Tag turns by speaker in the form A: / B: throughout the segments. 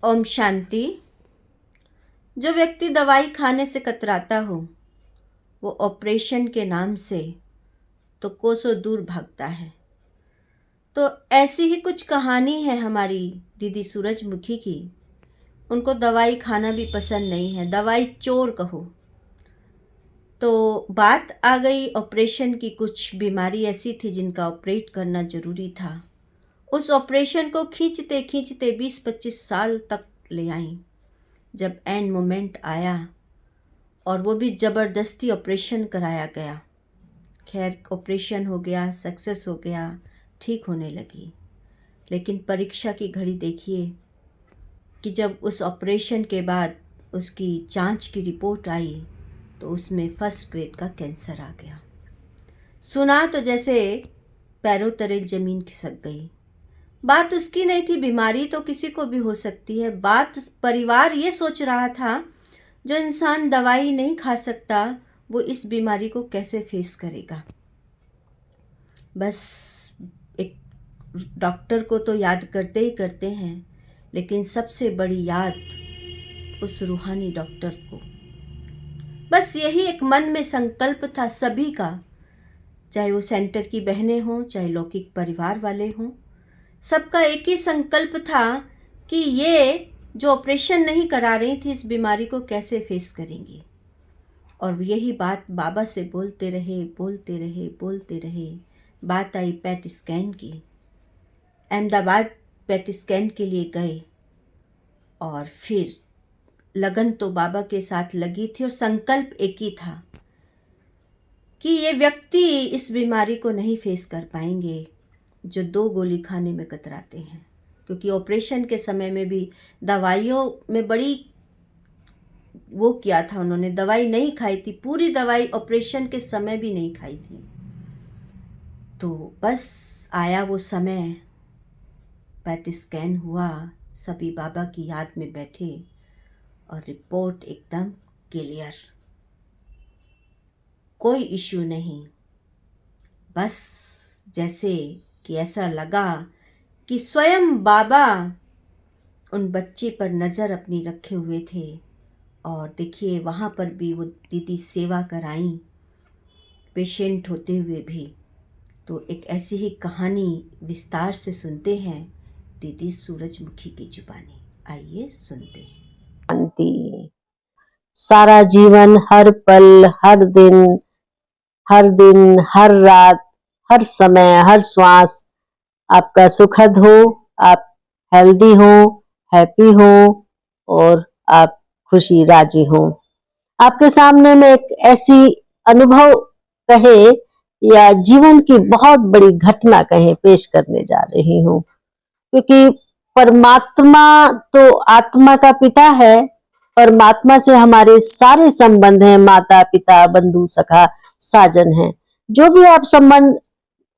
A: ओम शांति। जो व्यक्ति दवाई खाने से कतराता हो वो ऑपरेशन के नाम से तो कोसों दूर भागता है। तो ऐसी ही कुछ कहानी है हमारी दीदी सूरजमुखी की। उनको दवाई खाना भी पसंद नहीं है, दवाई चोर कहो। तो बात आ गई ऑपरेशन की। कुछ बीमारी ऐसी थी जिनका ऑपरेट करना ज़रूरी था। उस ऑपरेशन को खींचते खींचते 20-25 साल तक ले आई। जब एंड मोमेंट आया और वो भी ज़बरदस्ती ऑपरेशन कराया गया। खैर ऑपरेशन हो गया, सक्सेस हो गया, ठीक होने लगी। लेकिन परीक्षा की घड़ी देखिए कि जब उस ऑपरेशन के बाद उसकी जांच की रिपोर्ट आई तो उसमें फर्स्ट ग्रेड का कैंसर आ गया। सुना तो जैसे पैरों तले ज़मीन खिसक गई। बात उसकी नहीं थी, बीमारी तो किसी को भी हो सकती है। बात परिवार ये सोच रहा था, जो इंसान दवाई नहीं खा सकता वो इस बीमारी को कैसे फेस करेगा। बस एक डॉक्टर को तो याद करते ही करते हैं, लेकिन सबसे बड़ी याद उस रूहानी डॉक्टर को। बस यही एक मन में संकल्प था सभी का, चाहे वो सेंटर की बहनें हों, चाहे लौकिक परिवार वाले हों। सबका एक ही संकल्प था कि ये जो ऑपरेशन नहीं करा रही थी इस बीमारी को कैसे फेस करेंगी। और यही बात बाबा से बोलते रहे बोलते रहे बोलते रहे। बात आई पेट स्कैन की। अहमदाबाद पेट स्कैन के लिए गए और फिर लगन तो बाबा के साथ लगी थी और संकल्प एक ही था कि ये व्यक्ति इस बीमारी को नहीं फेस कर पाएंगे जो 2 गोली खाने में कतराते हैं। क्योंकि ऑपरेशन के समय में भी दवाइयों में बड़ी वो किया था, उन्होंने दवाई नहीं खाई थी, पूरी दवाई ऑपरेशन के समय भी नहीं खाई थी। तो बस आया वो समय, पेट स्कैन हुआ, सभी बाबा की याद में बैठे और रिपोर्ट एकदम क्लियर, कोई इश्यू नहीं। बस जैसे कि ऐसा लगा कि स्वयं बाबा उन बच्चे पर नज़र अपनी रखे हुए थे। और देखिए वहाँ पर भी वो दीदी सेवा कराई, पेशेंट होते हुए भी। तो एक ऐसी ही कहानी विस्तार से सुनते हैं दीदी सूरजमुखी की जुबानी। आइए सुनते हैं।
B: शांति। सारा जीवन, हर पल, हर दिन, हर रात, हर समय, हर श्वास आपका सुखद हो, आप हेल्दी हो, हैप्पी हो और आप खुशी राजी हो। आपके सामने में एक ऐसी अनुभव कहे या जीवन की बहुत बड़ी घटना कहे पेश करने जा रही हूँ। क्योंकि परमात्मा तो आत्मा का पिता है। परमात्मा से हमारे सारे संबंध हैं, माता पिता बंधु सखा साजन हैं। जो भी आप संबंध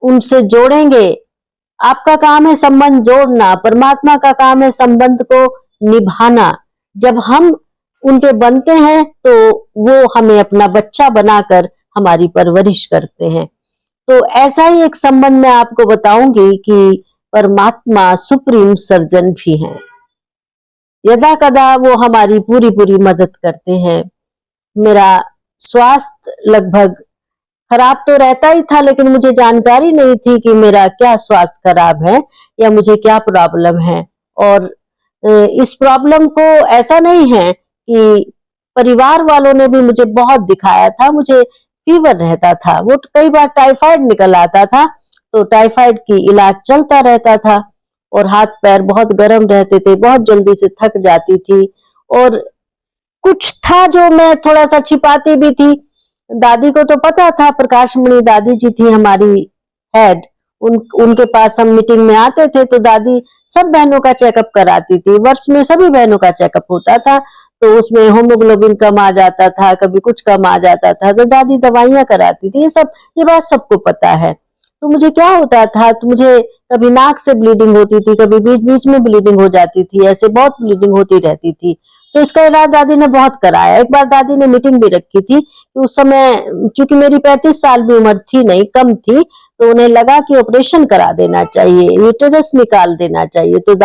B: उनसे जोड़ेंगे, आपका काम है संबंध जोड़ना, परमात्मा का काम है संबंध को निभाना। जब हम उनके बनते हैं तो वो हमें अपना बच्चा बनाकर हमारी परवरिश करते हैं। तो ऐसा ही एक संबंध मैं आपको बताऊंगी कि परमात्मा सुप्रीम सर्जन भी हैं। यदा कदा वो हमारी पूरी मदद करते हैं। मेरा स्वास्थ्य लगभग खराब तो रहता ही था, लेकिन मुझे जानकारी नहीं थी कि मेरा क्या स्वास्थ्य खराब है या मुझे क्या प्रॉब्लम है। और इस प्रॉब्लम को ऐसा नहीं है कि परिवार वालों ने भी मुझे बहुत दिखाया था। मुझे फीवर रहता था, वो कई बार टाइफाइड निकल आता था, तो टाइफाइड की इलाज चलता रहता था। और हाथ पैर बहुत गर्म रहते थे, बहुत जल्दी से थक जाती थी। और कुछ था जो मैं थोड़ा सा छिपाती भी थी। दादी को तो पता था, प्रकाशमणि दादी जी थी हमारी हेड, उनके पास हम मीटिंग में आते थे तो दादी सब बहनों का चेकअप कराती थी। वर्ष में सभी बहनों का चेकअप होता था, तो उसमें होमोग्लोबिन कम आ जाता था, कभी कुछ कम आ जाता था, तो दादी दवाइयां कराती थी। ये बात सबको पता है। तो मुझे क्या होता था, तो मुझे कभी नाक से ब्लीडिंग होती थी, कभी बीच बीच में ब्लीडिंग हो जाती थी, ऐसे बहुत ब्लीडिंग होती रहती थी। तो इसका इलाज दादी ने बहुत कराया। एक बार दादी ने मीटिंग भी रखी थी। उस समय चूंकि मेरी 35 साल भी उम्र थी नहीं, कम थी, तो उन्हें लगा कि ऑपरेशन करा देना चाहिए, यूटेरस निकाल देना चाहिए। तो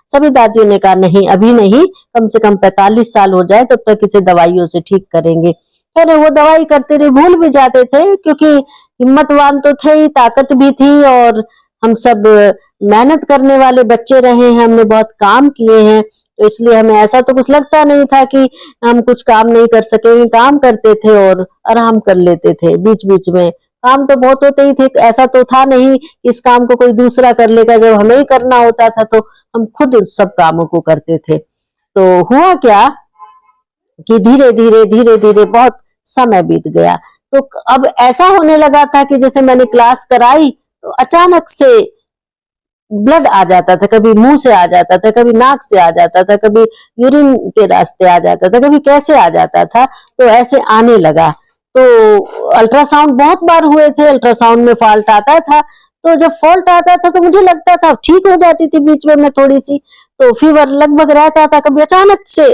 B: सभी दादियों ने कहा नहीं, अभी नहीं, कम से कम 45 साल हो जाए तब तक इसे दवाइयों से ठीक करेंगे। फिर वो दवाई करते रहे, भूल भी जाते थे क्योंकि हिम्मतवान तो थे ही, ताकत भी थी, और हम सब मेहनत करने वाले बच्चे रहे हैं, हमने बहुत काम किए हैं, तो इसलिए हमें ऐसा तो कुछ लगता नहीं था कि हम कुछ काम नहीं कर सकेंगे। काम करते थे और आराम कर लेते थे बीच बीच में। काम तो बहुत होते ही थे, ऐसा तो था नहीं इस काम को कोई दूसरा कर लेगा। जब हमें ही करना होता था तो हम खुद उस सब कामों को करते थे। तो हुआ क्या कि धीरे धीरे बहुत समय बीत गया। तो अब ऐसा होने लगा था कि जैसे मैंने क्लास कराई तो अचानक से ब्लड आ जाता था, कभी मुंह से आ जाता था, कभी नाक से आ जाता था, कभी यूरिन के रास्ते आ जाता था, कभी कैसे आ जाता था। तो ऐसे आने लगा। तो अल्ट्रासाउंड बहुत बार हुए थे, अल्ट्रासाउंड में फॉल्ट आता था। तो जब फॉल्ट आता था तो मुझे लगता था ठीक हो जाती थी बीच में मैं थोड़ी सी, तो फीवर लगभग रहता था। कभी अचानक से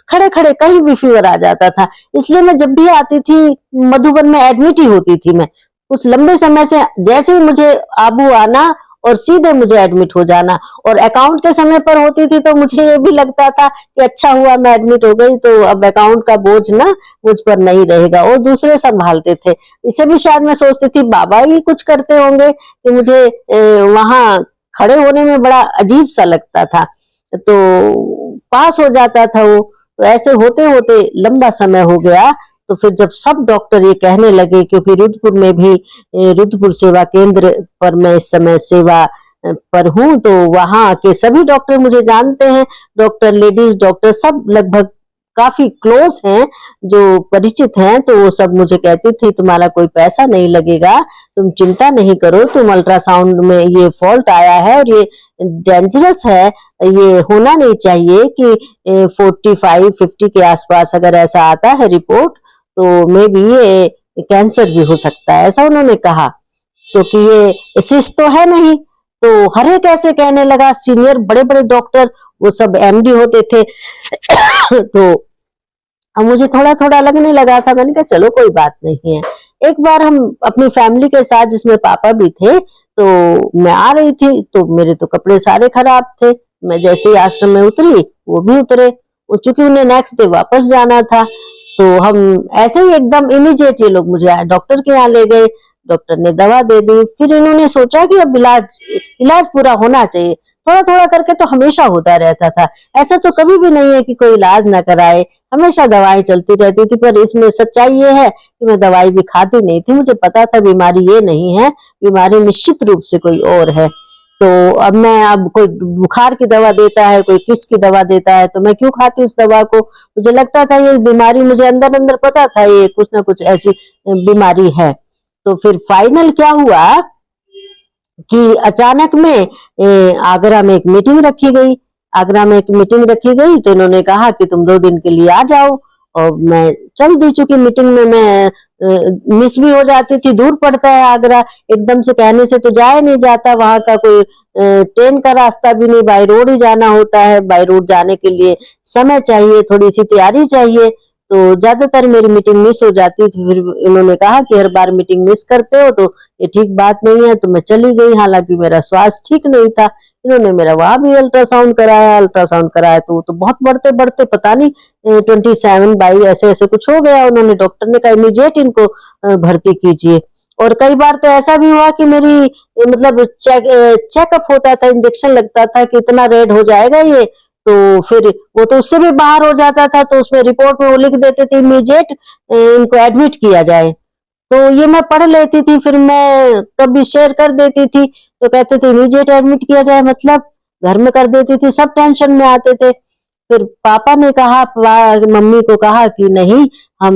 B: खड़े खड़े कहीं भी फीवर आ जाता था। इसलिए मैं जब भी आती थी मधुबन में एडमिट ही होती थी। मैं उस लंबे समय से जैसे ही मुझे आबू आना और सीधे मुझे एडमिट हो जाना, और अकाउंट के समय पर होती थी तो मुझे ये भी लगता था कि अच्छा हुआ मैं एडमिट हो गई, तो अब अकाउंट का बोझ ना मुझ पर नहीं रहेगा, और दूसरे संभालते थे। इसे भी शायद मैं सोचती थी बाबा ही कुछ करते होंगे कि मुझे वहां खड़े होने में बड़ा अजीब सा लगता था। तो पास हो जाता था वो। तो ऐसे होते होते लंबा समय हो गया। तो फिर जब सब डॉक्टर ये कहने लगे, क्योंकि रुद्रपुर में भी रुद्रपुर सेवा केंद्र पर मैं इस समय सेवा पर हूँ, तो वहां के सभी डॉक्टर मुझे जानते हैं। डॉक्टर, लेडीज डॉक्टर सब लगभग काफी क्लोज हैं, जो परिचित हैं। तो वो सब मुझे कहते थे तुम्हारा कोई पैसा नहीं लगेगा, तुम चिंता नहीं करो, तुम अल्ट्रासाउंड में ये फॉल्ट आया है और ये डेंजरस है, ये होना नहीं चाहिए कि 45-50 के आसपास अगर ऐसा आता है रिपोर्ट तो मे बी ये कैंसर भी हो सकता है, ऐसा उन्होंने कहा। क्योंकि ये सिस्ट तो है नहीं। तो हर एक ऐसे कहने लगा, सीनियर बड़े बड़े डॉक्टर, वो सब एमडी होते थे। तो अब मुझे थोड़ा थोड़ा लगने लगा था। मैंने कहा चलो कोई बात नहीं है। एक बार हम अपनी फैमिली के साथ, जिसमें पापा भी थे, तो मैं आ रही थी, तो मेरे तो कपड़े सारे खराब थे। मैं जैसे ही आश्रम में उतरी वो भी उतरे, चूंकि उन्हें नेक्स्ट डे वापस जाना था। तो हम ऐसे ही एकदम इमीडिएट ये लोग मुझे डॉक्टर के यहाँ ले गए। डॉक्टर ने दवा दे दी। फिर इन्होंने सोचा कि अब इलाज पूरा होना चाहिए। थोड़ा थोड़ा करके तो हमेशा होता रहता था, ऐसा तो कभी भी नहीं है कि कोई इलाज ना कराए, हमेशा दवाई चलती रहती थी। पर इसमें सच्चाई ये है कि मैं दवाई भी खाती नहीं थी। मुझे पता था बीमारी ये नहीं है, बीमारी निश्चित रूप से कोई और है। तो अब कोई बुखार की दवा देता है, कोई किस की दवा देता है, तो मैं क्यों खाती उस दवा को। मुझे लगता था ये बीमारी, मुझे अंदर अंदर पता था ये कुछ ना कुछ ऐसी बीमारी है। तो फिर फाइनल क्या हुआ कि अचानक में आगरा में एक मीटिंग रखी गई। आगरा में एक मीटिंग रखी गई तो इन्होंने कहा कि तुम 2 दिन के लिए आ जाओ। और मैं चल दी, चूंकि मीटिंग में मैं मिस भी हो जाती थी, दूर पड़ता है आगरा, एकदम से कहने से तो जाया नहीं जाता। वहां का कोई ट्रेन का रास्ता भी नहीं, बाई रोड ही जाना होता है। बाई रोड जाने के लिए समय चाहिए, थोड़ी सी तैयारी चाहिए। तो ज्यादातर मेरी मीटिंग मिस हो जाती थी। फिर इन्होंने कहा कि हर बार मीटिंग मिस करते हो तो ये ठीक बात नहीं है। तो मैं चली गई, हालांकि मेरा स्वास्थ्य ठीक नहीं था। इन्होंने मेरा वहां भी अल्ट्रासाउंड कराया तो बहुत बढ़ते बढ़ते पता नहीं 27/, ऐसे ऐसे कुछ हो गया। उन्होंने, डॉक्टर ने कहा इमीडिएट इनको भर्ती कीजिए। और कई बार तो ऐसा भी हुआ कि मेरी मतलब चेकअप होता था, इंजेक्शन लगता था कि इतना रेड हो जाएगा ये, तो फिर वो तो उससे भी बाहर हो जाता था। तो उसमें रिपोर्ट में वो लिख देते थे इमीडिएट इनको एडमिट किया जाए। तो ये मैं पढ़ लेती थी, फिर मैं कभी शेयर कर देती थी, तो कहते थे इमीडिएट एडमिट किया जाए, मतलब घर में कर देती थी। सब टेंशन में आते थे। फिर पापा ने कहा, मम्मी को कहा कि नहीं, हम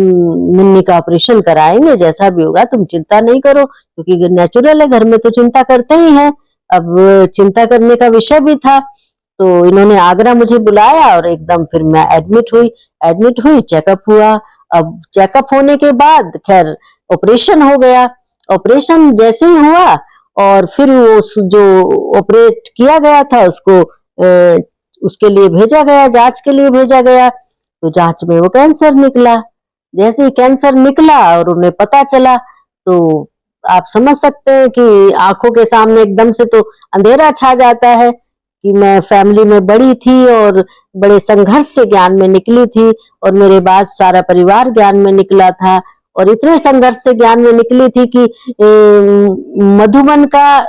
B: मुन्नी का ऑपरेशन कराएंगे, जैसा भी होगा तुम चिंता नहीं करो, क्योंकि नेचुरल है, घर में तो चिंता करते ही हैं। अब चिंता करने का विषय भी था। तो इन्होंने आगरा मुझे बुलाया और एकदम फिर मैं एडमिट हुई, चेकअप हुआ। अब चेकअप होने के बाद खैर ऑपरेशन हो गया। ऑपरेशन जैसे ही हुआ और फिर वो जो ऑपरेट किया गया था उसको उसके लिए भेजा गया, जांच के लिए भेजा गया। तो जांच में वो कैंसर निकला। जैसे ही कैंसर निकला और उन्हें पता चला, तो आप समझ सकते हैं कि आंखों के सामने एकदम से तो अंधेरा छा जाता है कि मैं फैमिली में बड़ी थी और बड़े संघर्ष से ज्ञान में निकली थी और मेरे बाद सारा परिवार ज्ञान में निकला था और इतने संघर्ष से ज्ञान में निकली थी कि मधुबन का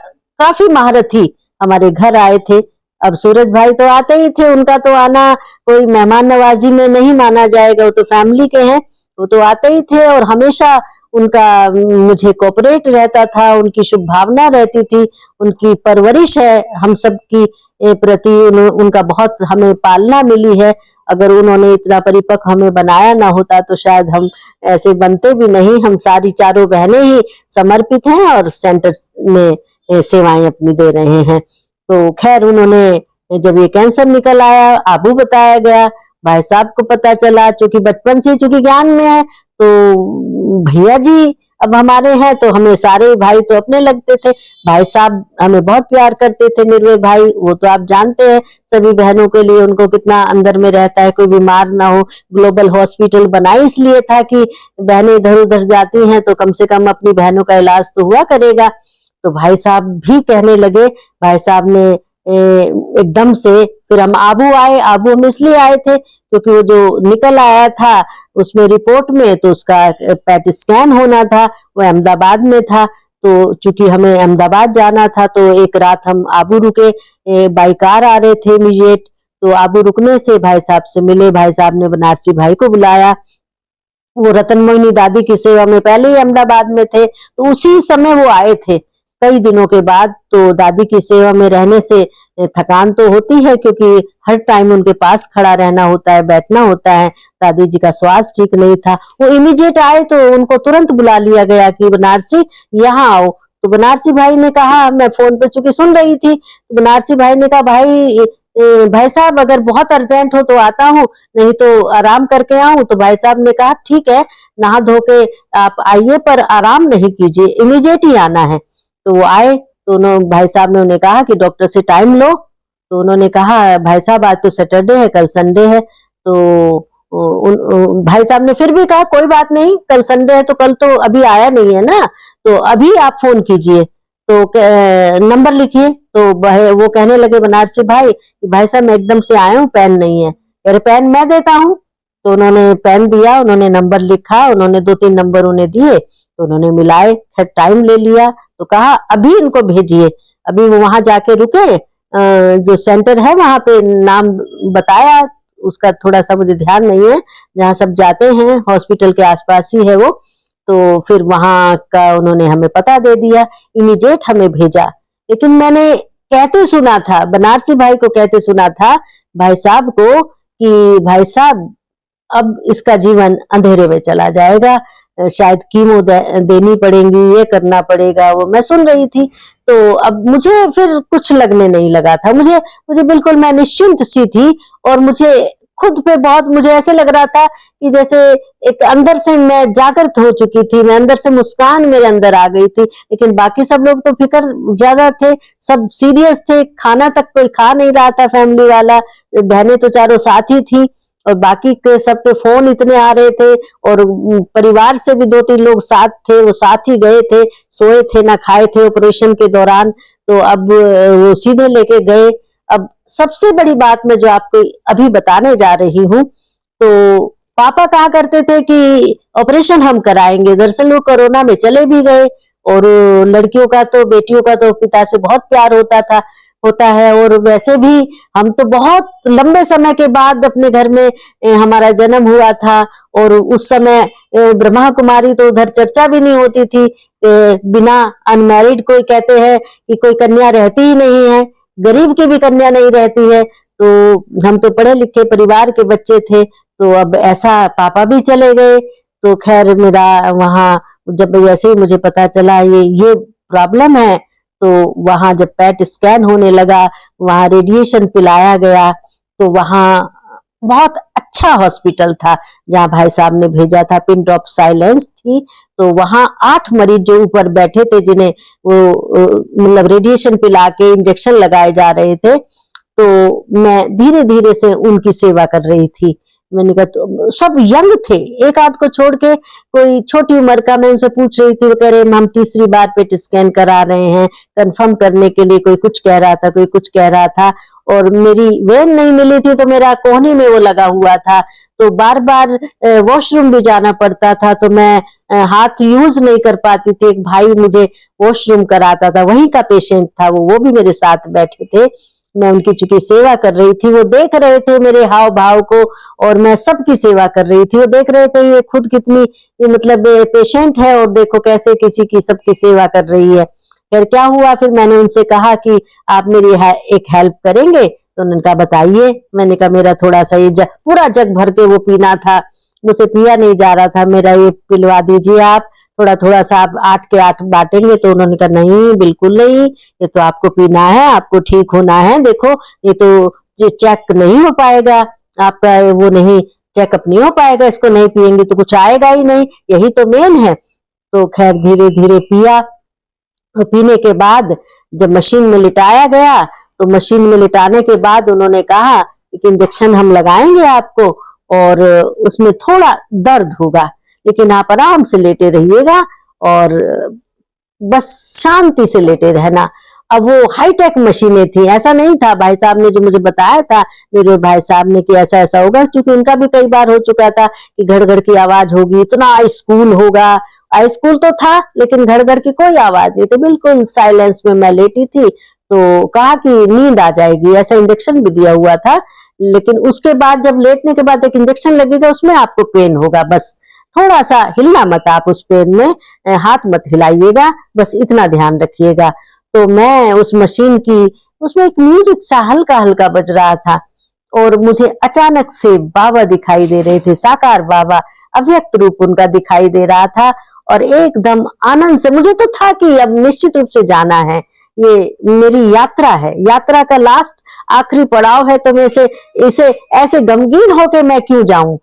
B: काफी महारथी हमारे घर आए थे। अब सूरज भाई तो आते ही थे, उनका तो आना कोई मेहमान नवाजी में नहीं माना जाएगा, वो तो फैमिली के हैं, वो तो आते ही थे और हमेशा उनका मुझे कोऑपरेट रहता था, उनकी शुभ भावना रहती थी, उनकी परवरिश है हम सब की प्रति, उनका बहुत हमें पालना मिली है। अगर उन्होंने इतना परिपक्व हमें बनाया ना होता तो शायद हम ऐसे बनते भी नहीं। हम सारी चारों बहनें ही समर्पित हैं और सेंटर में सेवाएं अपनी दे रहे हैं। तो खैर उन्होंने जब ये कैंसर निकल आया, आबू बताया गया, भाई साहब को पता चला, चूंकि बचपन से चूंकि ज्ञान में है तो भैया जी अब हमारे हैं तो हमें सारे भाई तो अपने लगते थे। भाई साहब हमें बहुत प्यार करते थे, निर्भय भाई, वो तो आप जानते हैं सभी बहनों के लिए उनको कितना अंदर में रहता है, कोई बीमार ना हो। ग्लोबल हॉस्पिटल बना इसलिए था कि बहनें इधर उधर जाती हैं तो कम से कम अपनी बहनों का इलाज तो हुआ करेगा। तो भाई साहब भी कहने लगे, भाई साहब ने एकदम से, फिर हम आबू आए। आबू हम इसलिए आए थे क्योंकि वो जो निकल आया था उसमें रिपोर्ट में तो उसका पैट स्कैन होना था, वो अहमदाबाद में था। तो चूंकि हमें अहमदाबाद जाना था तो एक रात हम आबू रुके, बाई कार आ रहे थे इमीडिएट। तो आबू रुकने से भाई साहब से मिले, भाई साहब ने बनारसी भाई को बुलाया। वो रतन मोहिनी दादी की सेवा में पहले ही अहमदाबाद में थे तो उसी समय वो आए थे कई दिनों के बाद। तो दादी की सेवा में रहने से थकान तो होती है क्योंकि हर टाइम उनके पास खड़ा रहना होता है, बैठना होता है। दादी जी का स्वास्थ्य ठीक नहीं था। वो इमीडिएट आए तो उनको तुरंत बुला लिया गया कि बनारसी यहाँ आओ। तो बनारसी भाई ने कहा, मैं फोन पे चूंकि सुन रही थी, तो बनारसी भाई ने कहा, भाई साहब अगर बहुत अर्जेंट हो तो आता हूँ, नहीं तो आराम करके आऊं। तो भाई साहब ने कहा ठीक है, नहा धो के आप आइए पर आराम नहीं कीजिए, इमीडिएट ही आना है। तो वो आए तो भाई साहब ने उन्हें कहा कि डॉक्टर से टाइम लो। तो उन्होंने कहा भाई साहब आज तो सैटरडे है, कल संडे है। तो भाई साहब ने फिर भी कहा कोई बात नहीं, कल संडे है तो कल तो अभी आया नहीं है ना, तो अभी आप फोन कीजिए, तो नंबर लिखिए। तो वो कहने लगे बनारसी भाई कि भाई साहब मैं एकदम से आया हूँ, पेन नहीं है। कह रहे पेन मैं देता हूँ। तो उन्होंने पेन दिया, उन्होंने नंबर लिखा, उन्होंने 2-3 नंबर उन्हें दिए, तो उन्होंने मिलाए, खैर टाइम ले लिया। तो कहा अभी इनको भेजिए। अभी वो वहां जाके रुके, जो सेंटर है वहां पे नाम बताया, उसका थोड़ा सा मुझे ध्यान नहीं है, जहाँ सब जाते हैं हॉस्पिटल के आसपास ही है वो। तो फिर वहां का उन्होंने हमें पता दे दिया, इमीडिएट हमें भेजा। लेकिन मैंने कहते सुना था, बनारसी भाई को कहते सुना था भाई साहब को कि भाई साहब अब इसका जीवन अंधेरे में चला जाएगा, शायद कीमो देनी पड़ेगी, ये करना पड़ेगा। वो मैं सुन रही थी। तो अब मुझे फिर कुछ लगने नहीं लगा था, मुझे बिल्कुल, मैं निश्चिंत सी थी और मुझे खुद पे बहुत, मुझे ऐसे लग रहा था कि जैसे एक अंदर से मैं जागृत हो चुकी थी, मैं अंदर से मुस्कान मेरे अंदर आ गई थी। लेकिन बाकी सब लोग तो फिक्र ज्यादा थे, सब सीरियस थे, खाना तक कोई खा नहीं रहा था फैमिली वाला, बहनें तो चारों साथ ही थी और बाकी के सबके फोन इतने आ रहे थे और परिवार से भी 2-3 लोग साथ थे, वो साथ ही गए थे, सोए थे ना खाए थे ऑपरेशन के दौरान। तो अब वो सीधे लेके गए। अब सबसे बड़ी बात मैं जो आपको अभी बताने जा रही हूँ, तो पापा कहा करते थे कि ऑपरेशन हम कराएंगे, दरअसल वो कोरोना में चले भी गए। और लड़कियों का तो, बेटियों का तो पिता से बहुत प्यार होता है और वैसे भी हम तो बहुत लंबे समय के बाद अपने घर में हमारा जन्म हुआ था। और उस समय ब्रह्मा कुमारी तो उधर चर्चा भी नहीं होती थी, बिना अनमैरिड, कोई कहते हैं कि कोई कन्या रहती ही नहीं है, गरीब की भी कन्या नहीं रहती है। तो हम तो पढ़े लिखे परिवार के बच्चे थे। तो अब ऐसा पापा भी चले गए। तो खैर मेरा वहां जब जैसे ही मुझे पता चला ये प्रॉब्लम है, तो वहां जब पैट स्कैन होने लगा, वहां रेडिएशन पिलाया गया। तो वहां बहुत अच्छा हॉस्पिटल था जहां भाई साहब ने भेजा था, पिन ड्रॉप साइलेंस थी। तो वहां 8 मरीज जो ऊपर बैठे थे, जिन्हें वो मतलब रेडिएशन पिला के इंजेक्शन लगाए जा रहे थे, तो मैं धीरे धीरे से उनकी सेवा कर रही थी। मैंने कहा तो सब यंग थे, एक आध को छोड़ के कोई छोटी उम्र का। मैं उनसे पूछ रही थी, वो कह रहे हम तीसरी बार पेट स्कैन करा रहे हैं कंफर्म करने के लिए। कोई कुछ कह रहा था, कोई कुछ कह रहा था, और मेरी वेन नहीं मिली थी तो मेरा कोहनी में वो लगा हुआ था, तो बार बार वॉशरूम भी जाना पड़ता था, तो मैं हाथ यूज नहीं कर पाती थी। एक भाई मुझे वॉशरूम कराता था, वहीं का पेशेंट था वो भी मेरे साथ बैठे थे। मैं उनकी चूंकि सेवा कर रही थी, वो देख रहे थे मेरे हाव भाव को, और मैं सबकी सेवा कर रही थी। वो देख रहे थे ये खुद कितनी ये मतलब पेशेंट है, और देखो कैसे किसी की सबकी सेवा कर रही है। फिर क्या हुआ, फिर मैंने उनसे कहा कि आप मेरी एक हेल्प करेंगे, तो उन्होंने कहा बताइए। मैंने कहा मेरा थोड़ा सा ये पूरा जग भर के वो पीना था, मुझसे पिया नहीं जा रहा था, मेरा ये पिलवा दीजिए आप, थोड़ा थोड़ा सा आप 8 के 8 बांटेंगे। तो उन्होंने कहा नहीं बिल्कुल नहीं, ये तो आपको पीना है, आपको ठीक होना है, देखो ये तो चेक नहीं हो पाएगा आपका, वो नहीं चेकअप नहीं हो पाएगा, इसको नहीं पिएंगे तो कुछ आएगा ही नहीं, यही तो मेन है। तो खैर धीरे धीरे पिया। पीने के बाद जब मशीन में लिटाया गया, तो मशीन में लिटाने के बाद उन्होंने कहा कि इंजेक्शन हम लगाएंगे आपको, और उसमें थोड़ा दर्द होगा, लेकिन आप आराम से लेटे रहिएगा और बस शांति से लेटे रहना। अब वो हाईटेक मशीनें थी, ऐसा नहीं था भाई साहब ने जो मुझे बताया था, मेरे भाई साहब ने कि ऐसा ऐसा होगा, क्योंकि उनका भी कई बार हो चुका था कि घड़ घड़ की आवाज होगी, इतना स्कूल होगा। स्कूल तो था लेकिन घड़ घड़ की कोई आवाज नहीं थी, बिल्कुल साइलेंस में मैं लेटी थी। तो कहा कि नींद आ जाएगी, ऐसा इंजेक्शन भी दिया हुआ था, लेकिन उसके बाद जब लेटने के बाद एक इंजेक्शन लगेगा उसमें आपको पेन होगा, बस थोड़ा सा हिलना मत, आप उस पेन में हाथ मत हिलाइएगा, बस इतना ध्यान रखिएगा। तो मैं उस मशीन की, उसमें एक म्यूजिक सा हल्का हल्का बज रहा था, और मुझे अचानक से बाबा दिखाई दे रहे थे, साकार बाबा, अव्यक्त रूप उनका दिखाई दे रहा था। और एकदम आनंद से, मुझे तो था कि अब निश्चित रूप से जाना है, ये मेरी यात्रा है, यात्रा का लास्ट आखिरी पड़ाव है, तो मैं इसे ऐसे गमगीन होके मैं क्यों जाऊं।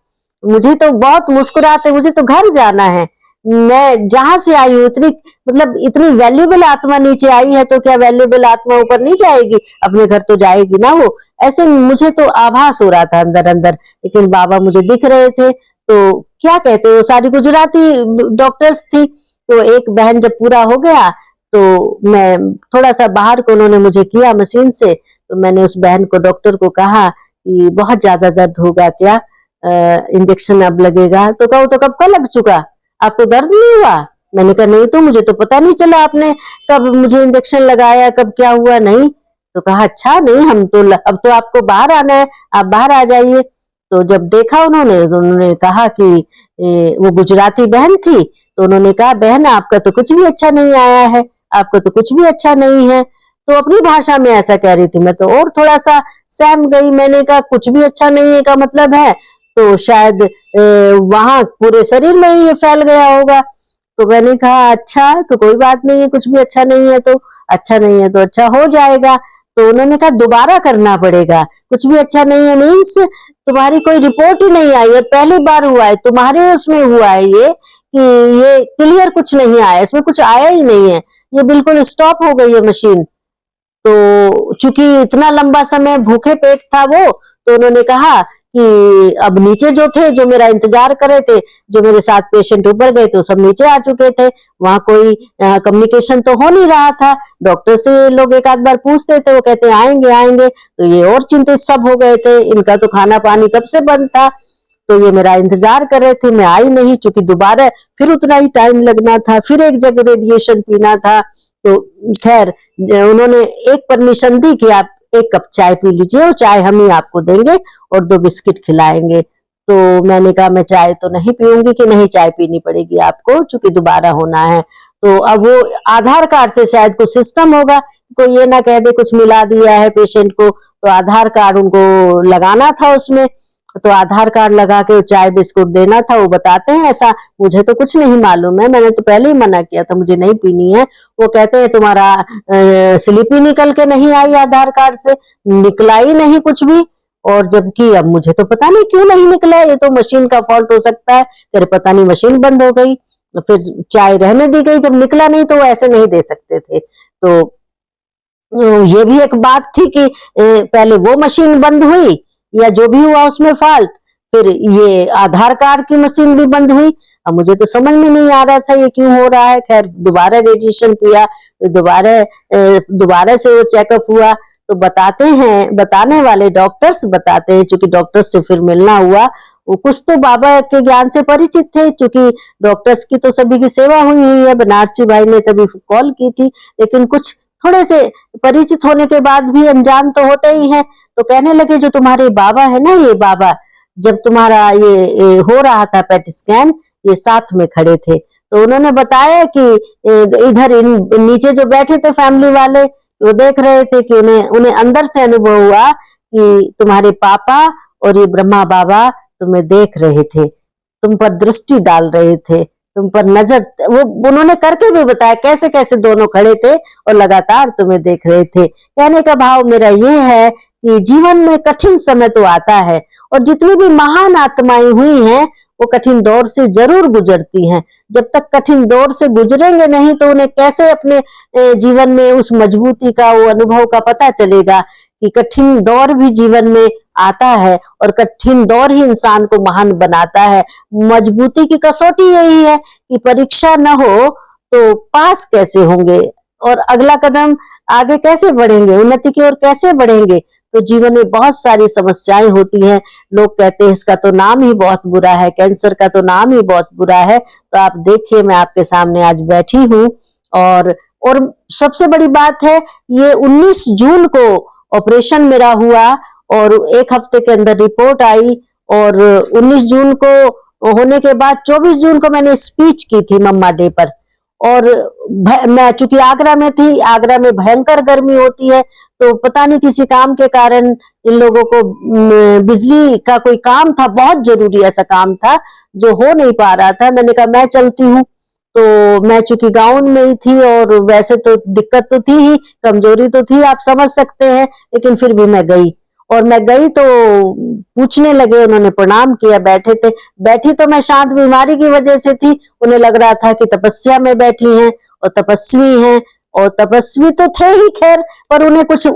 B: मुझे तो बहुत मुस्कुराते, मुझे तो घर जाना है, मैं जहां से आई हूँ इतनी मतलब इतनी वैल्यूबल आत्मा नीचे आई है, तो क्या वैल्यूबल आत्मा ऊपर नहीं जाएगी, अपने घर तो जाएगी ना वो। ऐसे मुझे तो आभास हो रहा था अंदर अंदर, लेकिन बाबा मुझे दिख रहे थे। तो क्या कहते हैं, वो सारी गुजराती डॉक्टर्स थी। तो एक बहन जब पूरा हो गया, तो मैं थोड़ा सा बाहर को उन्होंने मुझे किया मशीन से, तो मैंने उस बहन को, डॉक्टर को कहा कि बहुत ज्यादा दर्द होगा क्या, इंजेक्शन अब लगेगा। तो कहो तो कब का लग चुका, आपको दर्द नहीं हुआ। मैंने कहा नहीं, तो मुझे तो पता नहीं चला आपने कब मुझे इंजेक्शन लगाया, कब क्या हुआ, नहीं। तो कहा अच्छा नहीं, हम तो अब तो आपको बाहर आना है, आप बाहर आ जाइए। तो जब देखा उन्होंने, तो उन्होंने कहा कि वो गुजराती बहन थी, तो उन्होंने कहा बहन आपका तो कुछ भी अच्छा नहीं आया है, आपको तो कुछ भी अच्छा नहीं है। तो अपनी भाषा में ऐसा कह रही थी, मैं तो और थोड़ा सा सहम गई। मैंने कहा कुछ भी अच्छा नहीं है का मतलब है तो शायद वहां पूरे शरीर में ही ये फैल गया होगा। तो मैंने कहा अच्छा, तो कोई बात नहीं है, कुछ भी अच्छा नहीं है तो अच्छा नहीं है तो अच्छा हो जाएगा। तो उन्होंने कहा दोबारा करना पड़ेगा, कुछ भी अच्छा नहीं है मीन्स तुम्हारी कोई रिपोर्ट ही नहीं आई है, पहली बार हुआ है तुम्हारे उसमें हुआ है ये कि ये क्लियर कुछ नहीं आया, इसमें कुछ आया ही नहीं है, ये बिल्कुल स्टॉप हो गई है मशीन। तो चूंकि इतना लंबा समय भूखे पेट था वो, तो उन्होंने कहा कि अब नीचे जो थे, जो मेरा इंतजार कर रहे थे, जो मेरे साथ पेशेंट ऊपर गए थे, सब नीचे आ चुके थे, वहां कोई कम्युनिकेशन तो हो नहीं रहा था। डॉक्टर से लोग एक आध बार पूछते थे, वो कहते आएंगे आएंगे, तो ये और चिंतित सब हो गए थे, इनका तो खाना पानी कब से बंद था। तो ये मेरा इंतजार कर रहे थे, मैं आई नहीं, चूंकि दोबारा फिर उतना ही टाइम लगना था, फिर एक जगह रेडिएशन पीना था। तो खैर उन्होंने एक परमिशन दी कि आप 1 कप चाय पी लीजिए, और चाय हम ही आपको देंगे और 2 बिस्किट खिलाएंगे। तो मैंने कहा मैं चाय तो नहीं पीऊंगी, कि नहीं चाय पीनी पड़ेगी आपको, चूंकि दोबारा होना है। तो अब वो आधार कार्ड से शायद कुछ सिस्टम होगा, कोई ये ना कह दे कुछ मिला दिया है पेशेंट को, तो आधार कार्ड उनको लगाना था उसमें। तो आधार कार्ड लगा के चाय बिस्कुट देना था, वो बताते हैं ऐसा, मुझे तो कुछ नहीं मालूम है, मैंने तो पहले ही मना किया था मुझे नहीं पीनी है। वो कहते हैं तुम्हारा स्लिप ही निकल के नहीं आई आधार कार्ड से, निकला ही नहीं कुछ भी। और जबकि अब मुझे तो पता नहीं क्यों नहीं निकला, ये तो मशीन का फॉल्ट हो सकता है, फिर पता नहीं मशीन बंद हो गई, फिर चाय रहने दी गई, जब निकला नहीं तो वो ऐसे नहीं दे सकते थे। तो ये भी एक बात थी कि पहले वो मशीन बंद हुई या जो भी हुआ उसमें फॉल्ट, फिर ये आधार कार्ड की मशीन भी बंद हुई। अब मुझे तो समझ में नहीं आ रहा था ये क्यों हो रहा है। खैर दोबारा रेडिएशन किया, फिर दोबारा से वो चेकअप हुआ तो बताने वाले डॉक्टर्स बताते हैं, चूंकि डॉक्टर्स से फिर मिलना हुआ, वो कुछ तो बाबा के ज्ञान से परिचित थे, चूंकि डॉक्टर्स की तो सभी की सेवा हुई है, बनारसी भाई ने तभी कॉल की थी, लेकिन कुछ थोड़े से परिचित होने के बाद भी अनजान तो होते ही हैं। तो कहने लगे जो तुम्हारे बाबा है ना, ये बाबा जब तुम्हारा ये हो रहा था पेट स्कैन, ये साथ में खड़े थे। तो उन्होंने बताया कि इधर नीचे जो बैठे थे फैमिली वाले, वो देख रहे थे कि उन्हें अंदर से अनुभव हुआ कि तुम्हारे पापा और ये ब्रह्मा बाबा तुम्हें देख रहे थे, तुम पर दृष्टि डाल रहे थे, तुम पर नजर, वो उन्होंने करके भी बताया कैसे कैसे दोनों खड़े थे और लगातार तुम्हें देख रहे थे। कहने का भाव मेरा ये है कि जीवन में कठिन समय तो आता है, और जितनी भी महान आत्माएं हुई हैं वो कठिन दौर से जरूर गुजरती हैं। जब तक कठिन दौर से गुजरेंगे नहीं तो उन्हें कैसे अपने जीवन में उस मजबूती का, वो अनुभव का पता चलेगा कि कठिन दौर भी जीवन में आता है और कठिन दौर ही इंसान को महान बनाता है। मजबूती की कसौटी यही है कि परीक्षा न हो तो पास कैसे होंगे और अगला कदम आगे कैसे बढ़ेंगे, उन्नति की ओर कैसे बढ़ेंगे। तो जीवन में बहुत सारी समस्याएं होती हैं। लोग कहते हैं इसका तो नाम ही बहुत बुरा है, कैंसर का तो नाम ही बहुत बुरा है। तो आप देखिए मैं आपके सामने आज बैठी हूँ, और सबसे बड़ी बात है ये 19 जून को ऑपरेशन मेरा हुआ और एक हफ्ते के अंदर रिपोर्ट आई, और 19 जून को होने के बाद 24 जून को मैंने स्पीच की थी मम्मा डे पर। और मैं चूंकि आगरा में थी, आगरा में भयंकर गर्मी होती है, तो पता नहीं किसी काम के कारण इन लोगों को बिजली का कोई काम था, बहुत जरूरी ऐसा काम था जो हो नहीं पा रहा था। मैंने कहा मैं चलती हूँ। तो मैं चूंकि गाउन में ही थी और वैसे तो दिक्कत तो थी ही, कमजोरी तो थी, आप समझ सकते हैं, लेकिन फिर भी मैं गई। और मैं गई तो पूछने लगे, उन्होंने प्रणाम किया, बैठे थे। बैठी तो मैं शांत बीमारी की वजह से थी, उन्हें लग रहा था कि तपस्या में बैठी हैं और तपस्वी हैं, और तपस्वी तो थे ही खैर, पर उन्हें कुछ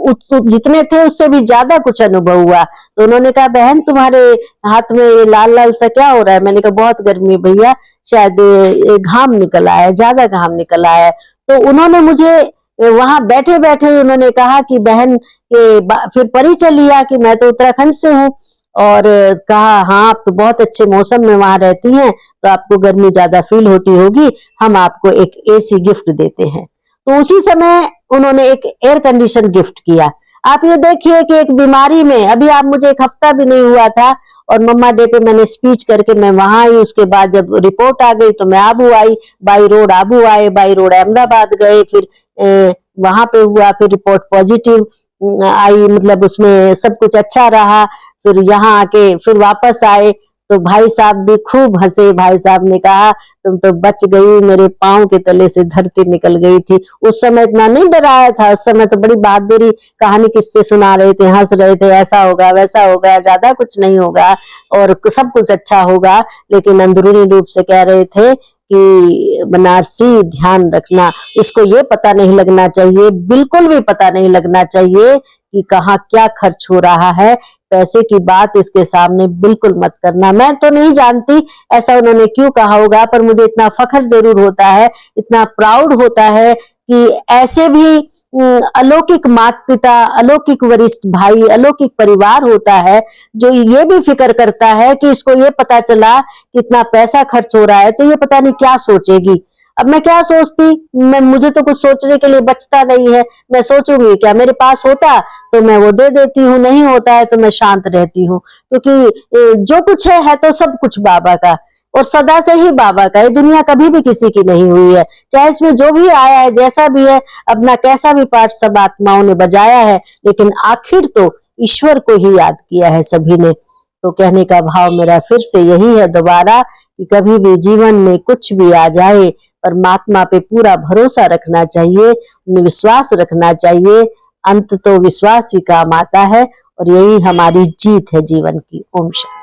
B: जितने थे उससे भी ज्यादा कुछ अनुभव हुआ। तो उन्होंने कहा बहन तुम्हारे हाथ में ये लाल लाल सा क्या हो रहा है? मैंने कहा बहुत गर्मी भैया, शायद घाम निकल आया, ज्यादा घाम निकल आया है। तो उन्होंने मुझे वहां बैठे बैठे उन्होंने कहा कि बहन फिर परिचय लिया कि मैं तो उत्तराखंड से हूँ, और कहा हाँ आप तो बहुत अच्छे मौसम में वहां रहती हैं तो आपको गर्मी ज्यादा फील होती होगी, हम आपको एक एसी गिफ्ट देते हैं। तो उसी समय उन्होंने एक एयर कंडीशन गिफ्ट किया। आप ये देखिए कि एक बीमारी में, अभी आप मुझे एक हफ्ता भी नहीं हुआ था और मम्मा डे पे मैंने स्पीच करके मैं वहां आई। उसके बाद जब रिपोर्ट आ गई तो मैं आबू आई, बाई रोड आबू आए, बाई रोड अहमदाबाद गए, फिर वहां पे हुआ, फिर रिपोर्ट पॉजिटिव आई, मतलब उसमें सब कुछ अच्छा रहा। फिर यहाँ आके फिर वापस आए तो भाई साहब भी खूब हंसे। भाई साहब ने कहा तुम तो बच गई, मेरे पांव के तले से धरती निकल गई थी। उस समय इतना नहीं डराया था, उस समय तो बड़ी बहादुरी कहानी किससे सुना रहे थे, हंस रहे थे, ऐसा होगा वैसा होगा, ज्यादा कुछ नहीं होगा और सब कुछ अच्छा होगा। लेकिन अंदरूनी रूप से कह रहे थे कि बनारसी ध्यान रखना, इसको ये पता नहीं लगना चाहिए, बिल्कुल भी पता नहीं लगना चाहिए कि कहाँ क्या खर्च हो रहा है। पैसे की बात इसके सामने बिल्कुल मत करना। मैं तो नहीं जानती ऐसा उन्होंने क्यों कहा होगा, पर मुझे इतना फख्र जरूर होता है, इतना प्राउड होता है कि ऐसे भी अलौकिक माता पिता, अलौकिक वरिष्ठ भाई, अलौकिक परिवार होता है जो ये भी फिक्र करता है कि इसको ये पता चला कितना पैसा खर्च हो रहा है तो ये पता नहीं क्या सोचेगी। अब मैं क्या सोचती, मुझे तो कुछ सोचने के लिए बचता नहीं है। मैं सोचूंगी क्या, मेरे पास होता तो मैं वो दे देती हूँ, नहीं होता है तो मैं शांत रहती हूँ, क्योंकि जो कुछ है तो सब कुछ बाबा का और सदा से ही बाबा का। ये दुनिया कभी भी किसी की नहीं हुई है, चाहे इसमें जो भी आया है, जैसा भी है, अपना कैसा भी पाठ सब आत्माओं ने बजाया है, लेकिन आखिर तो ईश्वर को ही याद किया है सभी ने। तो कहने का भाव मेरा फिर से यही है दोबारा कि कभी भी जीवन में कुछ भी आ जाए, परमात्मा पे पूरा भरोसा रखना चाहिए, विश्वास रखना चाहिए। अंत तो विश्वास ही काम आता है और यही हमारी जीत है जीवन की। ओम शांति।